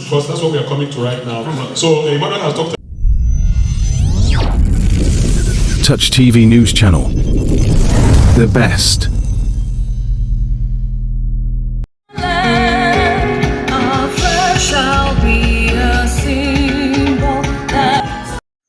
Because that's what we are coming to right now. So Emmanuel has talked. Touch TV News Channel. The best.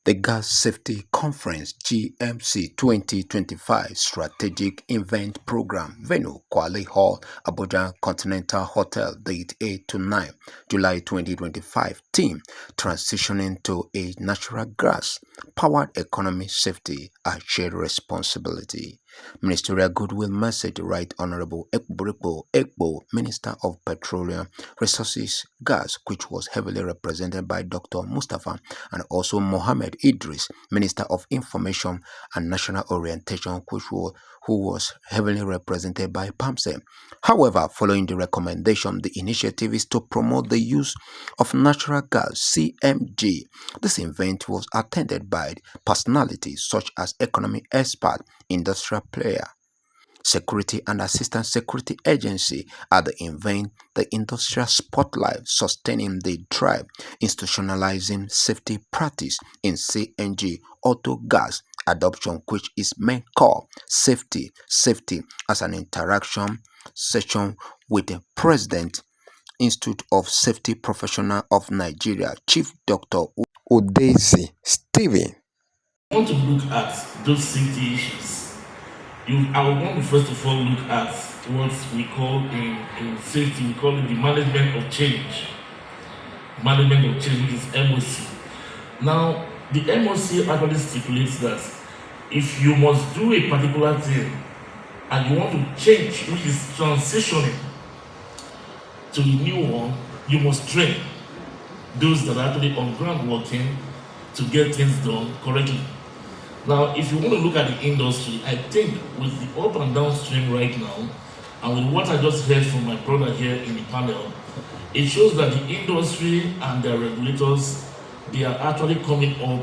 The Gas Safety Conference GSC 2025 Strategic Event Program, venue Kwale Hall, Abuja Continental Hotel, date 8 to 9 July 2025. Theme: Transitioning to a Natural Gas Powered Economy, Safety, a Shared Responsibility. Ministerial Goodwill Message. Right Honorable Ekbo, Minister of Petroleum Resources, Gas, which was heavily represented by Dr. Mustafa, and also Mohammed Idris, Minister of Information and National Orientation, who was heavily represented by PAMSE. However, following the recommendation, the initiative is to promote the use of natural gas, CMG. This event was attended by personalities such as economic expert, industrial player, Security and Assistant Security Agency. At the event, the industrial spotlight sustaining the drive, institutionalizing safety practice in CNG auto gas adoption, which is main call safety as an interaction session with the President, Institute of Safety Professional of Nigeria, Chief Dr. Udezi Stephen. I want to look at those safety issues. I would want to first of all look at what we call in safety, we call it the management of change. Management of change, which is MOC. Now, the MOC actually stipulates that if you must do a particular thing and you want to change, which is transitioning to a new one, you must train those that are actually on ground working to get things done correctly. Now, if you want to look at the industry, I think with the up and downstream right now, and with what I just heard from my brother here in the panel, it shows that the industry and their regulators, they are actually coming up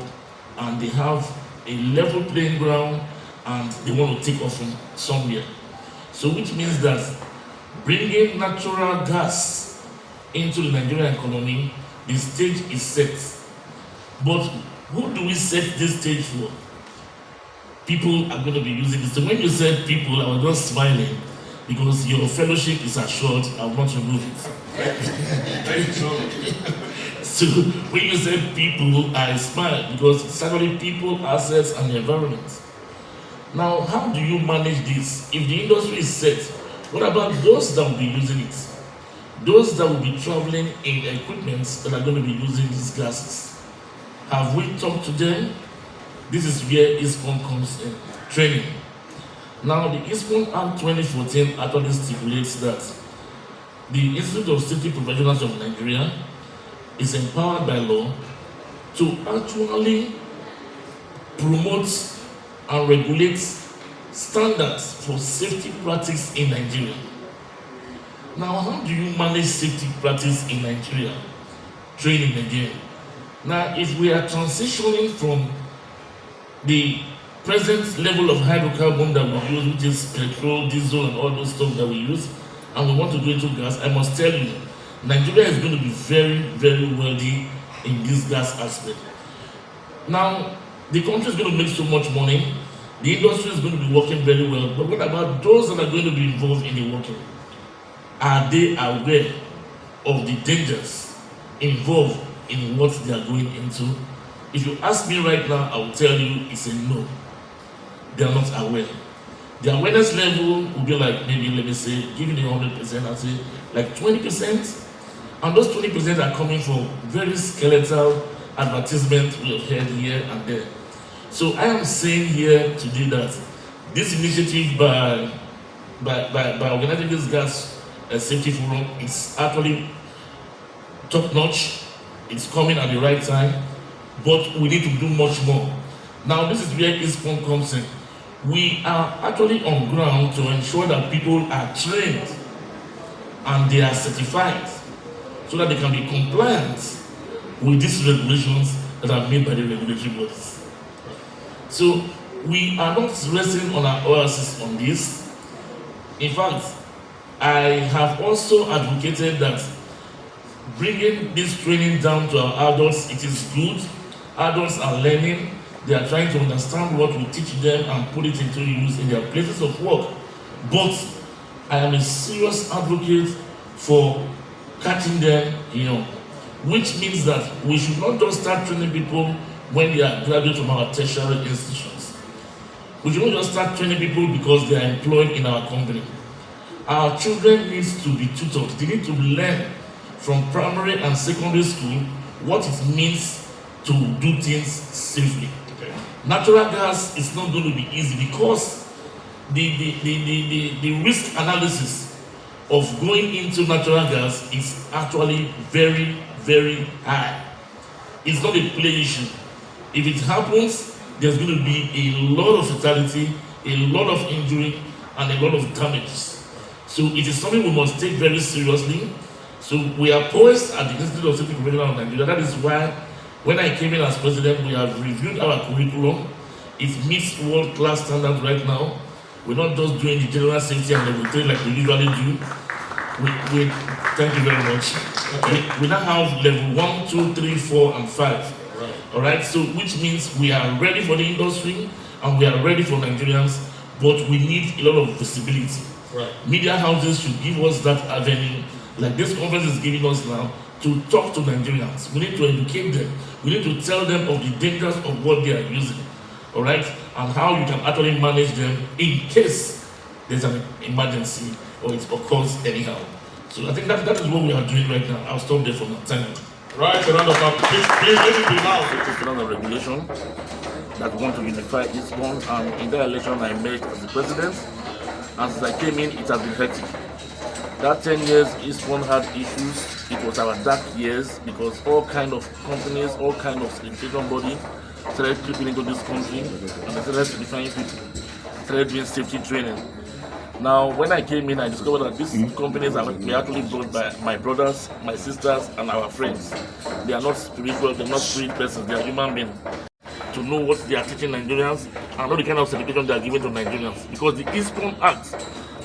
and they have a level playing ground and they want to take off from somewhere. So which means that bringing natural gas into the Nigerian economy, the stage is set. But who do we set this stage for? People are going to be using this. So when you said people, I was just smiling because your fellowship is assured. I will not remove it. So when you said people, I smiled because it's actually people, assets, and the environment. Now, how do you manage this? If the industry is set, what about those that will be using it? Those that will be traveling in equipment that are going to be using these gases. Have we talked to them? This is where ISPON comes in, training. Now, the ISPON Act 2014 actually stipulates that the Institute of Safety Professionals of Nigeria is empowered by law to actually promote and regulate standards for safety practice in Nigeria. Now, how do you manage safety practice in Nigeria? Training again. Now, if we are transitioning from the present level of hydrocarbon that we use, which is petrol, diesel, and all those stuff that we use, and we want to go into gas, I must tell you, Nigeria is going to be very, very wealthy in this gas aspect. Now, the country is going to make so much money, the industry is going to be working very well, but what about those that are going to be involved in the working? Are they aware of the dangers involved in what they are going into? If you ask me right now, I will tell you it's a no. They are not aware. The awareness level will be like maybe, let me say, giving it 100%, I'll say like 20%. And those 20% are coming from very skeletal advertisements we have heard here and there. So I am saying here today that this initiative by organizing this gas safety forum is actually top notch. It's coming at the right time, but we need to do much more. Now, this is where ISPON comes in. We are actually on ground to ensure that people are trained and they are certified so that they can be compliant with these regulations that are made by the regulatory bodies. So we are not resting on our oasis on this. In fact, I have also advocated that bringing this training down to our adults, it is good. Adults are learning. They are trying to understand what we teach them and put it into use in their places of work. But I am a serious advocate for catching them, which means that we should not just start training people when they are graduates from our tertiary institutions. We should not just start training people because they are employed in our company. Our children need to be tutored. They need to learn from primary and secondary school what it means to do things safely. Okay. Natural gas is not going to be easy because the risk analysis of going into natural gas is actually very, very high. It's not a play issue. If it happens, there's going to be a lot of fatality, a lot of injury, and a lot of damages. So it is something we must take very seriously. So we are poised at the Institute of Safety Professionals of Nigeria. That is why when I came in as president, we have reviewed our curriculum. It meets world-class standards right now. We're not just doing the general safety and level 3 like we usually do. Thank you very much. Okay. We now have level 1, 2, 3, 4, and 5. Right. All right. So which means we are ready for the industry and we are ready for Nigerians, but we need a lot of visibility. Right. Media houses should give us that avenue, like this conference is giving us now, to talk to Nigerians. We need to educate them. We need to tell them of the dangers of what they are using, all right, and how you can actually manage them in case there's an emergency or it occurs anyhow. So I think that is what we are doing right now. I'll stop there for now. Thank you. Right, a round of applause. Please let it be loud. It's another regulation that want to unify this one, and in that election I made as the president. And since I came in, it has been hectic. That 10 years, East One had issues. It was our dark years because all kind of companies, all kind of certification body started creeping into this country and they started certifying people, started doing safety training. Now, when I came in, I discovered that these companies were actually brought by my brothers, my sisters, and our friends. They are not spiritual, they're not spirit persons, they are human beings. To know what they are teaching Nigerians and know the kind of certification they are giving to Nigerians. Because the ISPON Act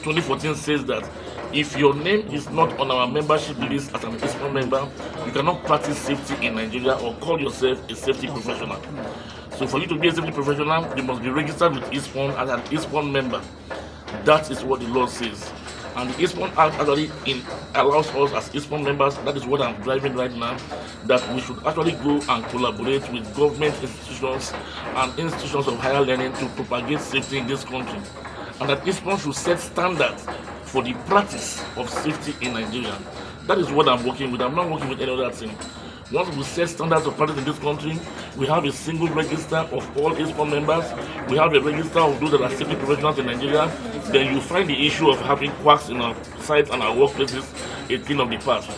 2014 says that if your name is not on our membership list as an ISPON member, you cannot practice safety in Nigeria or call yourself a safety professional. So for you to be a safety professional, you must be registered with ISPON as an ISPON member. That is what the law says. And the ISPON Act actually allows us as ISPON members, that is what I'm driving right now, that we should actually go and collaborate with government institutions and institutions of higher learning to propagate safety in this country. And that ISPON should set standards for the practice of safety in Nigeria. That is what I'm working with. I'm not working with any other thing. Once we set standards of practice in this country, we have a single register of all ISPON members. We have a register of those that are safety professionals in Nigeria. Then you find the issue of having quacks in our sites and our workplaces a thing of the past.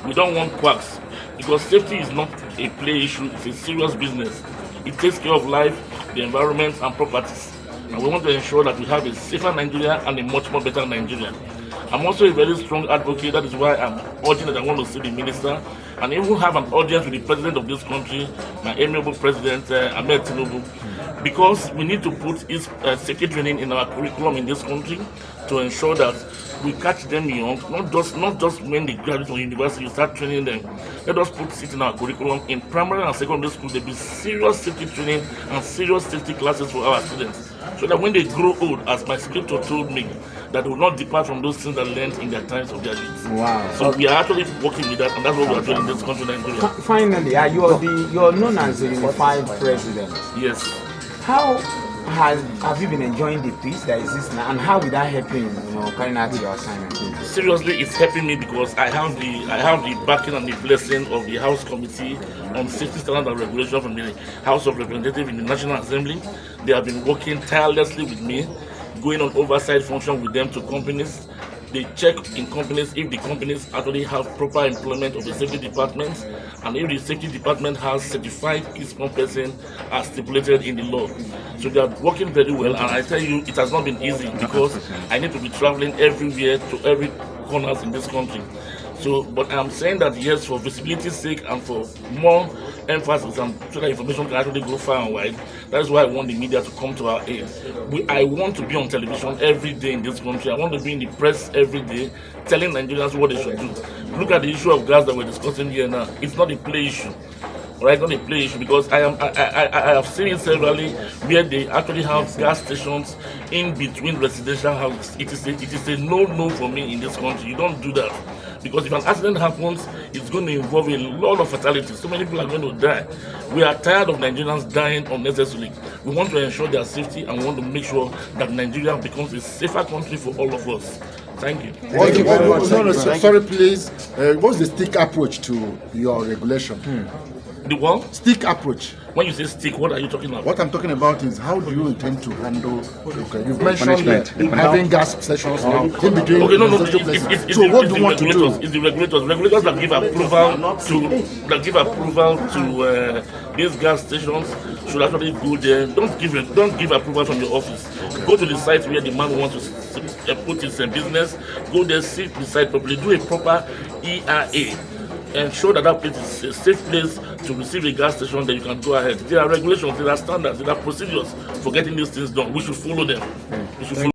We don't want quacks because safety is not a play issue, it's a serious business. It takes care of life, the environment, and properties. And we want to ensure that we have a safer Nigeria and a much more better Nigeria. I'm also a very strong advocate. That is why I'm urging that I want to see the minister and even have an audience with the president of this country, my amiable president, Ahmed Tinubu, because we need to put his safety training in our curriculum in this country to ensure that we catch them young, not just when they graduate from university, you start training them. Let us put it in our curriculum. In primary and secondary school, there be serious safety training and serious safety classes for our students, so that when they grow old, as my scripture told me, that they will not depart from those things that learned in their times of their youth. Wow. So we are actually working with that, and that's what we are doing in this country, Nigeria. Finally, you're known as the unified president. Yes. How have you been enjoying the peace that exists now, and how will that help you, carrying out your assignment? Seriously, it's helping me because I have the backing and the blessing of the House Committee on Safety Standards and Regulation from the House of Representatives in the National Assembly. They have been working tirelessly with me, going on oversight function with them to companies. They check in companies if the companies actually have proper employment of the safety department, and if the safety department has certified ISPON person as stipulated in the law. So they are working very well, and I tell you, it has not been easy because I need to be traveling everywhere to every corners in this country. So, but I'm saying that yes, for visibility's sake and for more emphasis and so that information can actually go far and wide, that is why I want the media to come to our aid. I want to be on television every day in this country. I want to be in the press every day telling Nigerians what they should do. Look at the issue of gas that we're discussing here now. It's not a play issue. Right, not a play issue, because I have seen it severally where they actually have gas stations in between residential houses. It is a no for me in this country. You don't do that, because if an accident happens, it's going to involve a lot of fatalities. So many people are going to die. We are tired of Nigerians dying unnecessarily. We want to ensure their safety, and we want to make sure that Nigeria becomes a safer country for all of us. Thank you. Thank you very much. Sorry, please. What's the stick approach to your regulation? The what? Stick approach. When you say stick, what are you talking about? What I'm talking about is how do you intend to handle? Okay, you've mentioned having gas stations in between. Okay, no. So what do you want to do? It's the regulators that give approval to these gas stations should actually go there. Don't give approval from your office. Go to the site where the man wants to put his business. Go there, sit the site properly, do a proper EIA. Ensure that place is a safe place to receive a gas station, then you can go ahead. There are regulations, there are standards, there are procedures for getting these things done. We should follow them. We should follow